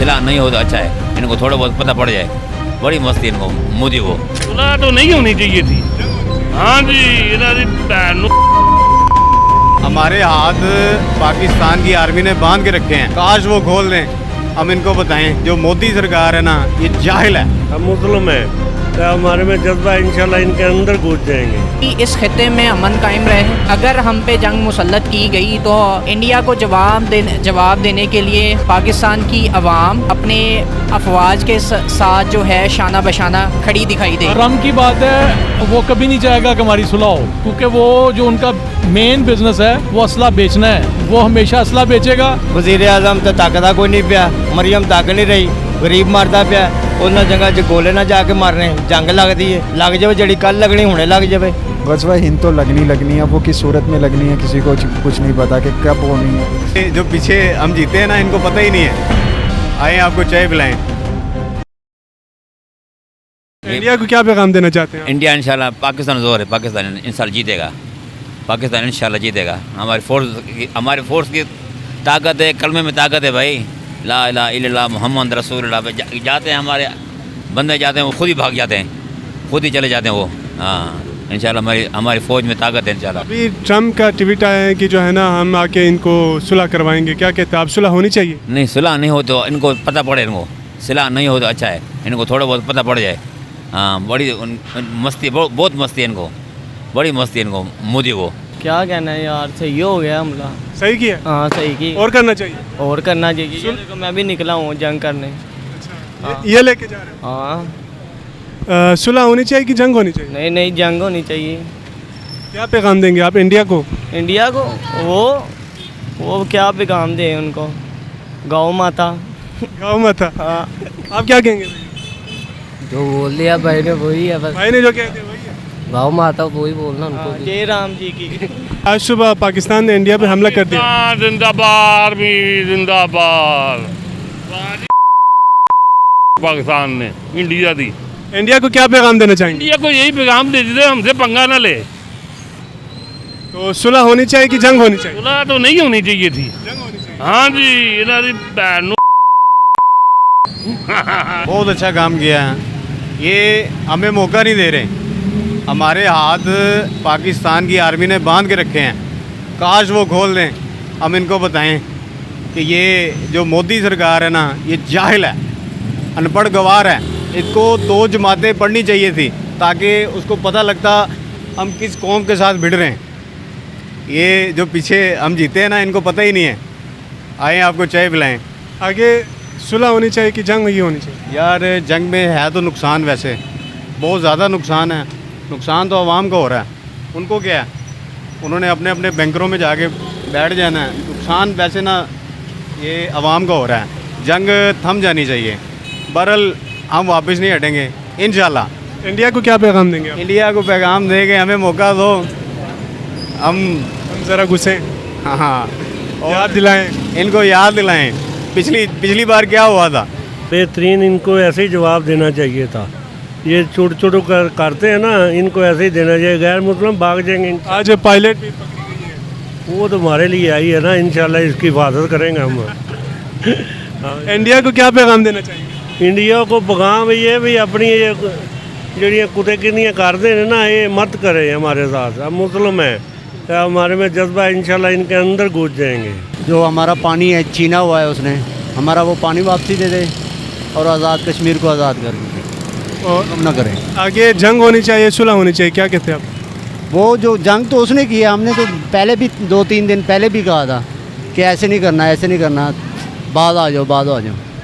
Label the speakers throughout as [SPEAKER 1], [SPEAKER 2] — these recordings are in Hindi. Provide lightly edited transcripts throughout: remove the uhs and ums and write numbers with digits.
[SPEAKER 1] सिला नहीं हो तो अच्छा है, इनको थोड़ा बहुत पता पड़ जाए। बड़ी मस्ती इनको मोदी को।
[SPEAKER 2] सुलह तो नहीं होनी चाहिए थी। हाँ जी,
[SPEAKER 3] हमारे हाथ पाकिस्तान की आर्मी ने बांध के रखे हैं, काश वो खोल दें। हम इनको बताएं, जो मोदी सरकार है ना, ये जाहिल है।
[SPEAKER 2] हम मुस्लिम हैं, तो हमारे में जज्बा इंशाल्लाह इनके अंदर घुस जाएंगे।
[SPEAKER 4] कि इस खित्ते में अमन कायम रहे। अगर हम पे जंग मुसल्लत की गई तो इंडिया को जवाब देने के लिए पाकिस्तान की अवाम अपने अफवाज के साथ जो है शाना बशाना खड़ी दिखाई दे।
[SPEAKER 5] रम की बात है, वो कभी नहीं चाहेगा कि हमारी सुलह हो, क्योंकि वो जो उनका मेन बिजनेस है वो असला बेचना है, वो हमेशा असला बेचेगा।
[SPEAKER 6] वज़ीर आज़म तो ताकदा कोई नहीं पिया, मरियम ताक नहीं रही, गरीब मरदा पिया। उन्होंने जगह च गोले ना जाके मारने, जंग लगती है, लग जाए जड़ी कल लगनी हुणे लग जाए।
[SPEAKER 7] गज़वा हिंद तो लगनी है, वो किस सूरत में लगनी है किसी को कुछ नहीं पता कि कब होनी है।
[SPEAKER 3] जो पीछे हम जीते हैं ना, इनको पता ही नहीं है। आए आपको चाय पिलाएं।
[SPEAKER 8] इंडिया को क्या पैगाम देना चाहते हैं?
[SPEAKER 1] इंडिया इंशाल्लाह, पाकिस्तान जोर है, पाकिस्तान इंशाल्लाह जीतेगा, पाकिस्तान इंशाल्लाह जीतेगा। हमारी फोर्स की ताकत है, कलमे में ताकत है भाई। ला इलाहा इल्लल्लाह मुहम्मद रसूलुल्लाह। जाते हैं हमारे बंदे, जाते हैं वो खुद ही भाग जाते हैं, खुद ही चले जाते हैं वो। हाँ इंशाल्लाह हमारी फ़ौज में ताकत है इंशाल्लाह।
[SPEAKER 8] अभी ट्रम्प का ट्वीट आया है कि जो है ना, हम आके इनको सुलह करवाएंगे। क्या कहते हैं आप, सुलह होनी चाहिए?
[SPEAKER 1] नहीं, सुलह नहीं हो तो इनको पता पड़े, इनको सुलह नहीं हो तो अच्छा है, इनको थोड़ा बहुत पता पड़ जाए। हाँ, बड़ी मस्ती, बहुत मस्ती है इनको, बड़ी मस्ती है इनको मोदी को।
[SPEAKER 6] क्या कहना है यार, सही हो गया हमला।
[SPEAKER 8] सही किया?
[SPEAKER 6] हाँ सही की,
[SPEAKER 8] और करना चाहिए?
[SPEAKER 6] और करना चाहिए। ये देखो, मैं भी निकला हूँ जंग करने।
[SPEAKER 8] ये लेके जा रहे
[SPEAKER 6] हाँ,
[SPEAKER 8] हो? सुलह होनी चाहिए कि जंग होनी चाहिए?
[SPEAKER 6] नहीं जंग होनी चाहिए।
[SPEAKER 8] क्या पैगाम देंगे आप इंडिया को?
[SPEAKER 6] इंडिया को वो क्या पैगाम दे उनको, गौ माता।
[SPEAKER 8] गाँव में था।
[SPEAKER 6] हाँ,
[SPEAKER 8] आप क्या कहेंगे?
[SPEAKER 6] जो बोल दिया भाई ने वही है बस,
[SPEAKER 8] भाई ने जो कह दिया वही है।
[SPEAKER 6] गौ माता वही बोलना उनको। जय राम जी की।
[SPEAKER 8] आज सुबह पाकिस्तान ने इंडिया पे हमला कर दिया।
[SPEAKER 2] जिंदाबाद भी जिंदाबाद। पाकिस्तान ने इंडिया दी।
[SPEAKER 8] इंडिया को क्या पैगाम देना चाहेंगे?
[SPEAKER 2] इंडिया को यही पैगाम दे दे, हमसे पंगा ना ले।
[SPEAKER 8] तो सुलह होनी चाहिए कि जंग होनी चाहिए?
[SPEAKER 2] सुलह तो नहीं होनी चाहिए थी।
[SPEAKER 8] जंग होनी चाहिए।
[SPEAKER 2] हाँ जी, इन्होंने भैन
[SPEAKER 3] बहुत अच्छा काम किया है। ये हमें मौका नहीं दे रहे। हमारे हाथ पाकिस्तान की आर्मी ने बांध के रखे हैं, काश वो खोल दें। हम इनको बताएं कि ये जो मोदी सरकार है ना, ये जाहिल है, अनपढ़ गवार है। इसको 2 जमातें पढ़नी चाहिए थी, ताकि उसको पता लगता हम किस कौम के साथ भिड़ रहे हैं। ये जो पीछे हम जीते हैं ना, इनको पता ही नहीं है। आए आपको चाय पिलाएं।
[SPEAKER 8] आगे सुलह होनी चाहिए कि जंग ही होनी चाहिए?
[SPEAKER 3] यार, जंग में है तो नुकसान, वैसे बहुत ज़्यादा नुकसान है। नुकसान तो आवाम को हो रहा है, उनको क्या है, उन्होंने अपने अपने बैंकरों में जाके बैठ जाना है। नुकसान वैसे ना ये आवाम का हो रहा है। जंग थम जानी चाहिए। बहरहाल हम वापस नहीं हटेंगे इंशाल्लाह।
[SPEAKER 8] इंडिया को क्या पैगाम देंगे आप?
[SPEAKER 3] इंडिया को पैगाम देंगे, हमें मौका दो, हम
[SPEAKER 8] ज़रा घुसें,
[SPEAKER 3] हाँ
[SPEAKER 8] याद दिलाएं,
[SPEAKER 3] इनको याद दिलाएं पिछली बार क्या हुआ था।
[SPEAKER 2] बेहतरीन, इनको ऐसे ही जवाब देना चाहिए था। ये छोटे करते हैं ना, इनको ऐसे ही देना चाहिए। गैर मुस्लिम भाग जाएंगे।
[SPEAKER 8] आज पायलट भी पकड़ी गई है।
[SPEAKER 2] वो तो हमारे लिए आई है ना, इंशाल्लाह इसकी हिफाजत करेंगे हम।
[SPEAKER 8] इंडिया को क्या पैगाम देना चाहिए?
[SPEAKER 2] इंडिया को पैगाम ये भी अपनी ये जड़ियाँ कुत्ते किनियाँ करते हैं ना, ये मत करें हमारे साथ। हम मुस्लिम हैं, तो हमारे में जज्बा इंशाल्लाह इनके अंदर घुस जाएंगे।
[SPEAKER 6] जो हमारा पानी है छीना हुआ है उसने, हमारा वो पानी वापसी दे दे और आज़ाद कश्मीर को आज़ाद कर दे,
[SPEAKER 8] और
[SPEAKER 6] हम ना करें।
[SPEAKER 8] आगे जंग होनी चाहिए, सुलह होनी चाहिए, क्या कहते हैं आप?
[SPEAKER 6] वो जो जंग तो उसने किया, हमने तो पहले भी 2-3 दिन पहले भी कहा था कि ऐसे नहीं करना, ऐसे नहीं करना, बाद आ जाओ।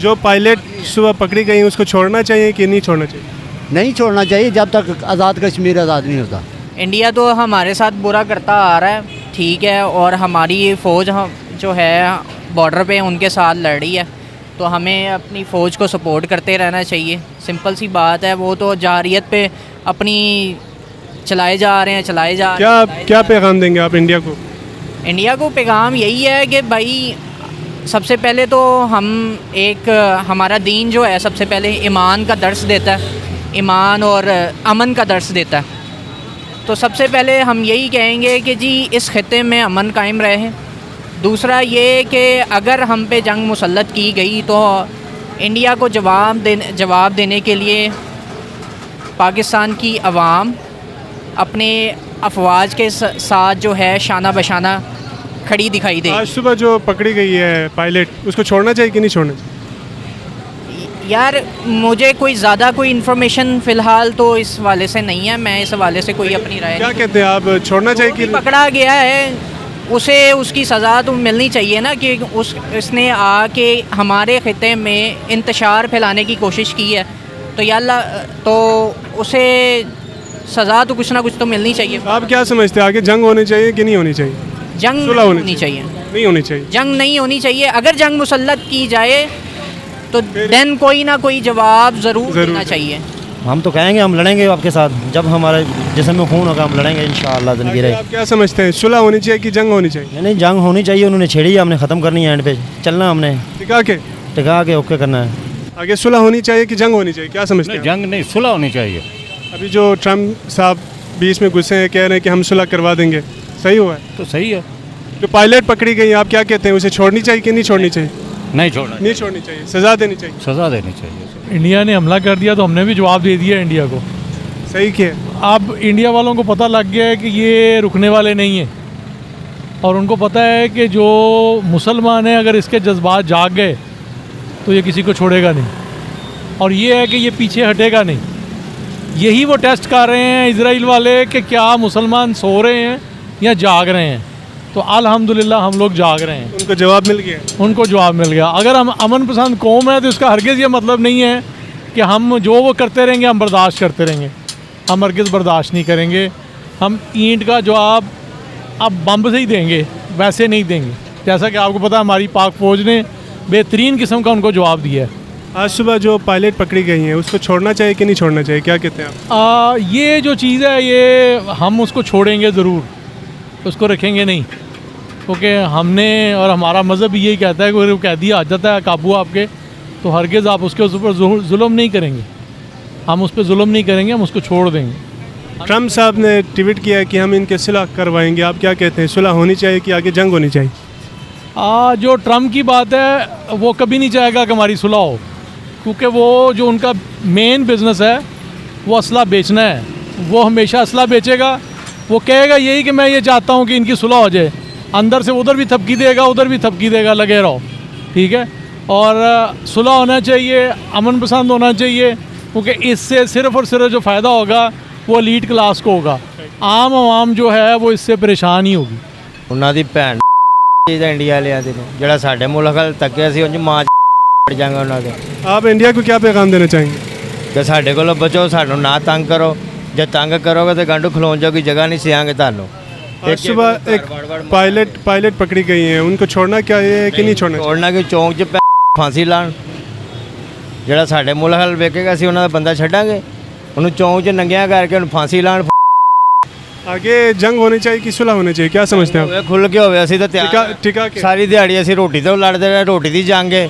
[SPEAKER 8] जो पायलट सुबह पकड़ी गई उसको छोड़ना चाहिए कि नहीं छोड़ना चाहिए?
[SPEAKER 6] नहीं छोड़ना चाहिए जब तक आज़ाद कश्मीर आज़ाद नहीं होता।
[SPEAKER 4] इंडिया तो हमारे साथ बुरा करता आ रहा है, ठीक है, और हमारी फ़ौज जो है बॉर्डर पे उनके साथ लड़ रही है, तो हमें अपनी फ़ौज को सपोर्ट करते रहना चाहिए। सिंपल सी बात है। वो तो जारियत पे अपनी चलाए जा रहे हैं।
[SPEAKER 8] क्या पैगाम देंगे आप इंडिया को?
[SPEAKER 4] इंडिया को पैगाम यही है कि भाई, सबसे पहले तो हमारा दीन जो है सबसे पहले ईमान का दर्स देता है, ईमान और अमन का दर्स देता है। तो सबसे पहले हम यही कहेंगे कि जी इस खित्ते में अमन कायम रहे। दूसरा ये कि अगर हम पे जंग मुसल्लत की गई तो इंडिया को जवाब देने के लिए पाकिस्तान की आवाम अपने अफवाज के साथ जो है शाना बशाना खड़ी दिखाई दे।
[SPEAKER 8] आज सुबह जो पकड़ी गई है पायलट, उसको छोड़ना चाहिए कि नहीं छोड़ना चाहिए?
[SPEAKER 4] यार मुझे कोई ज़्यादा कोई इन्फॉर्मेशन फ़िलहाल तो इस वाले से नहीं है, मैं इस हवाले से कोई अपनी राय
[SPEAKER 8] क्या
[SPEAKER 4] नहीं।
[SPEAKER 8] कहते हैं आप, छोड़ना चाहिए कि
[SPEAKER 4] पकड़ा गया है उसे उसकी सज़ा तो मिलनी चाहिए ना, कि उसने आके हमारे ख़िते में इंतशार फैलाने की कोशिश की है, तो याल्ला तो उसे सज़ा तो कुछ ना कुछ तो मिलनी चाहिए।
[SPEAKER 8] आप क्या समझते हैं, आगे जंग होनी चाहिए कि नहीं होनी चाहिए?
[SPEAKER 4] जंग
[SPEAKER 8] सुलह
[SPEAKER 4] होनी चाहिए।
[SPEAKER 8] नहीं होनी चाहिए।
[SPEAKER 4] जंग नहीं होनी चाहिए। अगर जंग मुसल्लत की जाए तो देन कोई ना कोई जवाब ज़रूर देना चाहिए।
[SPEAKER 6] हम तो कहेंगे हम लड़ेंगे आपके साथ, जब हमारे जिस्म में खून होगा हम लड़ेंगे इंशाअल्लाह ज़िंदगी
[SPEAKER 8] आगे
[SPEAKER 6] रहे।
[SPEAKER 8] आप क्या समझते हैं, सुलह होनी चाहिए कि जंग होनी चाहिए?
[SPEAKER 6] नहीं जंग होनी चाहिए, उन्होंने छेड़ी है, हमने ख़त्म करनी है, एंड पे चलना, हमने
[SPEAKER 8] टिका के
[SPEAKER 6] ओके करना है।
[SPEAKER 8] आगे सुलह होनी चाहिए कि जंग होनी चाहिए, क्या समझते हैं?
[SPEAKER 9] जंग नहीं, सुलह होनी चाहिए।
[SPEAKER 8] अभी जो ट्रम्प साहब बीच में घुसे हैं, कह रहे हैं कि हम सुलह करवा देंगे, सही हुआ है?
[SPEAKER 9] तो सही है।
[SPEAKER 8] जो पायलट पकड़ी गई, आप क्या कहते हैं, उसे छोड़नी चाहिए कि नहीं छोड़नी चाहिए?
[SPEAKER 9] नहीं छोड़ना,
[SPEAKER 8] नहीं छोड़नी चाहिए, सज़ा देनी चाहिए।
[SPEAKER 9] सज़ा देनी चाहिए।
[SPEAKER 5] इंडिया ने हमला कर दिया तो हमने भी जवाब दे दिया इंडिया को।
[SPEAKER 8] सही किया।
[SPEAKER 5] अब इंडिया वालों को पता लग गया है कि ये रुकने वाले नहीं हैं, और उनको पता है कि जो मुसलमान हैं अगर इसके जज्बात जाग गए तो ये किसी को छोड़ेगा नहीं, और ये है कि ये पीछे हटेगा नहीं। यही वो टेस्ट कर रहे हैं इजराइल वाले कि क्या मुसलमान सो रहे हैं या जाग रहे हैं। तो अल्हम्दुलिल्लाह हम लोग जाग रहे हैं,
[SPEAKER 8] उनको जवाब मिल गया।
[SPEAKER 5] उनको जवाब मिल गया। अगर हम अमन पसंद कौम है तो इसका हरगिज़ ये मतलब नहीं है कि हम जो वो करते रहेंगे हम बर्दाश्त करते रहेंगे, हम हरगिज़ बर्दाश्त नहीं करेंगे। हम ईंट का जवाब अब बम्ब से ही देंगे, वैसे नहीं देंगे। जैसा कि आपको पता है हमारी पाक फ़ौज ने बेहतरीन किस्म का उनको जवाब दिया है।
[SPEAKER 8] आज सुबह जो पायलट पकड़ी गई हैं, उसको छोड़ना चाहिए कि नहीं छोड़ना चाहिए, क्या कहते हैं आप?
[SPEAKER 5] ये जो चीज़ है ये हम उसको छोड़ेंगे ज़रूर, उसको रखेंगे नहीं, क्योंकि हमने और हमारा मज़हब भी यही कहता है कि अगर कैदी आ जाता है काबू आपके तो हरगिज़ आप उसके ऊपर जुल्म नहीं करेंगे, हम उस पर जुल्म नहीं करेंगे, हम उसको छोड़ देंगे।
[SPEAKER 8] ट्रम्प साहब ने ट्वीट किया है कि हम इनके सुलह करवाएंगे, आप क्या कहते हैं, सुलह होनी चाहिए कि आगे जंग होनी चाहिए?
[SPEAKER 5] जो ट्रम्प की बात है वो कभी नहीं चाहेगा कि हमारी सुलह हो, क्योंकि वो जो उनका मेन बिज़नेस है वो असला बेचना है। वो हमेशा असला बेचेगा, वो कहेगा यही कि मैं ये चाहता हूँ कि इनकी सुलह हो जाए, अंदर से उधर भी थपकी देगा उधर भी थपकी देगा, लगे रहो, ठीक है। और सुलह होना चाहिए, अमन पसंद होना चाहिए, क्योंकि इससे सिर्फ़ और सिर्फ जो फ़ायदा होगा वो एलीट क्लास को होगा, आम आवाम जो है वो इससे परेशान ही होगी।
[SPEAKER 6] उन्होंने भैन इंडिया लिया जो साढ़े मुल्क तके सी उंज मां जाएंगे उन्होंने।
[SPEAKER 8] आप इंडिया को क्या पैगाम देना चाहेंगे?
[SPEAKER 6] कि साढ़े को बचो, सानू ना तंग करो, जो तंग करोगे तो गंढू खलोन जोगी जगह नहीं सियांगे थानू।
[SPEAKER 8] आज सुबह एक पायलट पकड़ी गई हैं, उनको छोड़ना क्या है कि नहीं छोड़ना?
[SPEAKER 6] छोड़ना कि चौंक च फांसी लाण, जो साढ़े मुल्क हल वेखेगा सी उन्होंने बंदा छड्डांगे, उन्होंने चौंक च नंगिया करके उन्हें फांसी लाण।
[SPEAKER 8] आगे जंग होनी चाहिए कि सुलह होनी चाहिए, क्या समझते हैं आप?
[SPEAKER 6] खुल के होवे असीं तो तैयार, सारी दिहाड़ी असीं रोटी तो लड़ते रहे, रोटी दी जंग है,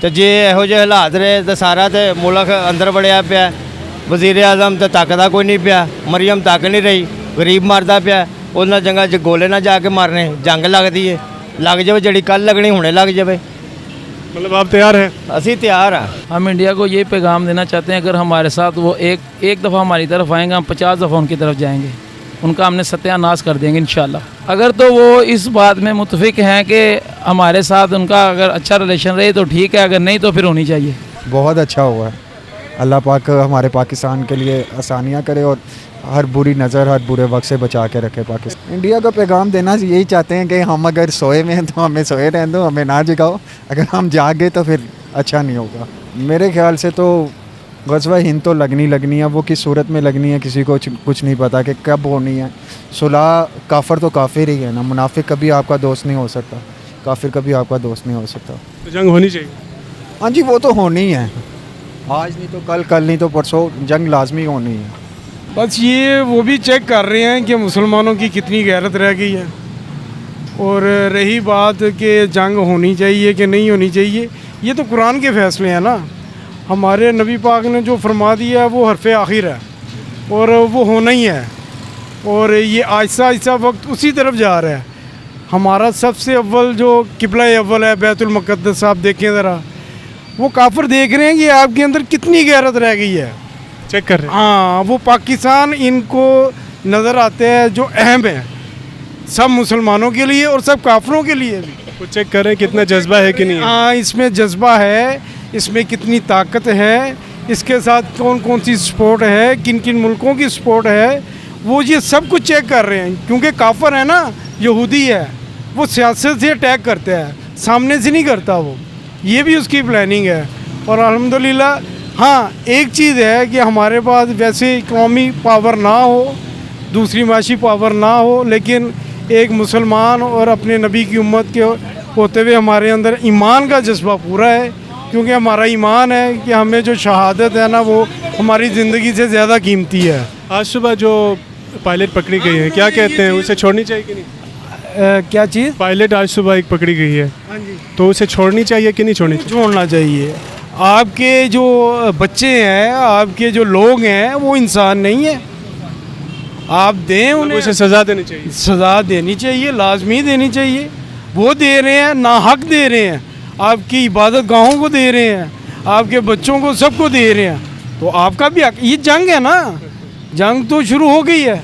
[SPEAKER 6] तो जे इहो ਜਿਹੇ हालात रहे तो सारा तो मुल्क अंदर बड़िया पिया, वज़ीर आज़म तो तकदा कोई नहीं पिया, मरियम तक नहीं रही, गरीब मरदा पिया, उन्होंने जंगा च गोले ना जाके मारने, जंग लगती है, लग जाए जी कल लगनी हुणे लग जाए।
[SPEAKER 8] मतलब आप तैयार हैं?
[SPEAKER 6] असीं तैयार हाँ।
[SPEAKER 10] हम इंडिया को ये पैगाम देना चाहते हैं, अगर हमारे साथ वो एक दफ़ा हमारी तरफ आएंगे, हम 50 दफ़ा उनकी तरफ जाएंगे, उनका हमने सत्यानाश कर देंगे इंशाल्लाह। अगर तो वो इस बात में मुतफिक हैं कि हमारे साथ उनका अगर अच्छा रिलेशन रहे तो ठीक है, अगर नहीं तो फिर होनी चाहिए।
[SPEAKER 7] बहुत अच्छा हुआ है, अल्लाह पाक हमारे पाकिस्तान के लिए आसानियाँ करे और हर बुरी नज़र हर बुरे वक्त से बचा के रखे पाकिस्तान। इंडिया को पैगाम देना यही चाहते हैं कि हम अगर सोए में हैं तो हमें सोए रहने दो, हमें ना जगाओ, अगर हम जाग गए तो फिर अच्छा नहीं होगा। मेरे ख्याल से तो ग़ज़वा हिंद तो लगनी है, वो किस सूरत में लगनी है किसी को कुछ नहीं पता कि कब होनी है। सुलह काफ़िर तो काफिर ही है ना, मुनाफिक कभी आपका दोस्त नहीं हो सकता, काफिर कभी आपका दोस्त नहीं हो सकता।
[SPEAKER 8] तो जंग होनी चाहिए?
[SPEAKER 7] हाँ जी, वो तो होनी है, आज नहीं तो कल नहीं तो परसों जंग लाजमी होनी है।
[SPEAKER 11] बस ये वो भी चेक कर रहे हैं कि मुसलमानों की कितनी गैरत रह गई है, और रही बात कि जंग होनी चाहिए कि नहीं होनी चाहिए, ये तो कुरान के फ़ैसले हैं ना। हमारे नबी पाक ने जो फरमा दिया है वो हरफ आखिर है और वो होना ही है, और ये आहिस्ता आहिस्ता वक्त उसी तरफ जा रहा है। हमारा सबसे अव्वल जो किबला अव्वल है बैतुल मुक़द्दस, आप देखें ज़रा, वो काफिर देख रहे हैं कि आपके अंदर कितनी गैरत रह गई है।
[SPEAKER 8] चेक कर रहे हैं।
[SPEAKER 11] हाँ, वो पाकिस्तान इनको नज़र आते हैं जो अहम है सब मुसलमानों के लिए और सब काफिरों के लिए भी।
[SPEAKER 8] वो चेक कर रहे हैं कितना जज्बा है कि नहीं है।
[SPEAKER 11] हाँ, इसमें जज्बा है, इसमें कितनी ताकत है, इसके साथ कौन कौन सी सपोर्ट है, किन किन मुल्कों की सपोर्ट है, वो ये सब कुछ चेक कर रहे हैं। क्योंकि काफिर है ना, यहूदी है, वो सियासत से अटैक करता है, सामने से नहीं करता वो। ये भी उसकी प्लानिंग है। और अल्हम्दुलिल्लाह हाँ, एक चीज़ है कि हमारे पास वैसे इकनॉमी पावर ना हो, दूसरी माशी पावर ना हो, लेकिन एक मुसलमान और अपने नबी की उम्मत के होते हुए हमारे अंदर ईमान का जज्बा पूरा है। क्योंकि हमारा ईमान है कि हमें जो शहादत है ना, वो हमारी ज़िंदगी से ज़्यादा कीमती है।
[SPEAKER 8] आज सुबह जो पायलट पकड़ी गई है, क्या कहते हैं, उसे छोड़नी चाहिए कि नहीं?
[SPEAKER 11] क्या चीज़?
[SPEAKER 8] पायलट आज सुबह एक पकड़ी गई है, तो उसे छोड़नी चाहिए कि नहीं छोड़नी चाहिए?
[SPEAKER 11] छोड़ना चाहिए। आपके जो बच्चे हैं, आपके जो लोग हैं, वो इंसान नहीं है। आप दें उन्हें,
[SPEAKER 8] उसे सज़ा देनी चाहिए।
[SPEAKER 11] सज़ा देनी चाहिए, लाजमी देनी चाहिए। वो दे रहे हैं, ना हक दे रहे हैं, आपकी इबादत गाहों को दे रहे हैं, आपके बच्चों को, सबको दे रहे हैं, तो आपका भी हक। ये जंग है ना, जंग तो शुरू हो गई है।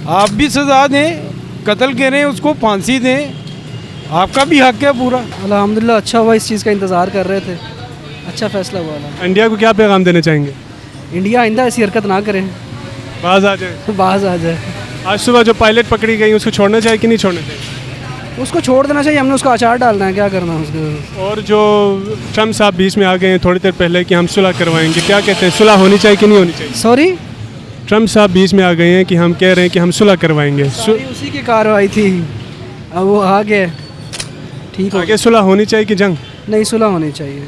[SPEAKER 11] आप भी सज़ा दें, कत्ल करें, उसको फांसी दें, आपका भी हक है पूरा।
[SPEAKER 12] अल्हम्दुलिल्लाह अच्छा हुआ, इस चीज़ का इंतज़ार कर रहे थे, अच्छा फैसला हुआ।
[SPEAKER 8] इंडिया को क्या पैगाम देना चाहेंगे?
[SPEAKER 12] इंडिया आइंदा ऐसी हरकत ना करे,
[SPEAKER 8] बाज आ जाए।
[SPEAKER 12] बाज आ जाए।
[SPEAKER 8] आज सुबह जो पायलट पकड़ी गई उसको छोड़ना चाहिए कि नहीं छोड़ना चाहिए?
[SPEAKER 12] उसको छोड़ देना चाहिए, हमने उसका अचार डालना है, क्या करना है उसको।
[SPEAKER 8] और जो ट्रम्प साहब बीच में आ गए हैं थोड़ी देर पहले कि हम सुलह करवाएंगे, क्या कहते हैं, सुलह होनी चाहिए कि नहीं होनी चाहिए?
[SPEAKER 12] सॉरी,
[SPEAKER 8] ट्रम्प साहब बीच में आ गए हैं कि हम कह रहे हैं कि हम सुलह करवाएंगे।
[SPEAKER 12] उसी की कार्रवाई थी, अब वो आ गए, ठीक हो
[SPEAKER 8] आगे सुलह होनी चाहिए कि जंग?
[SPEAKER 12] नहीं, सुलह होनी चाहिए।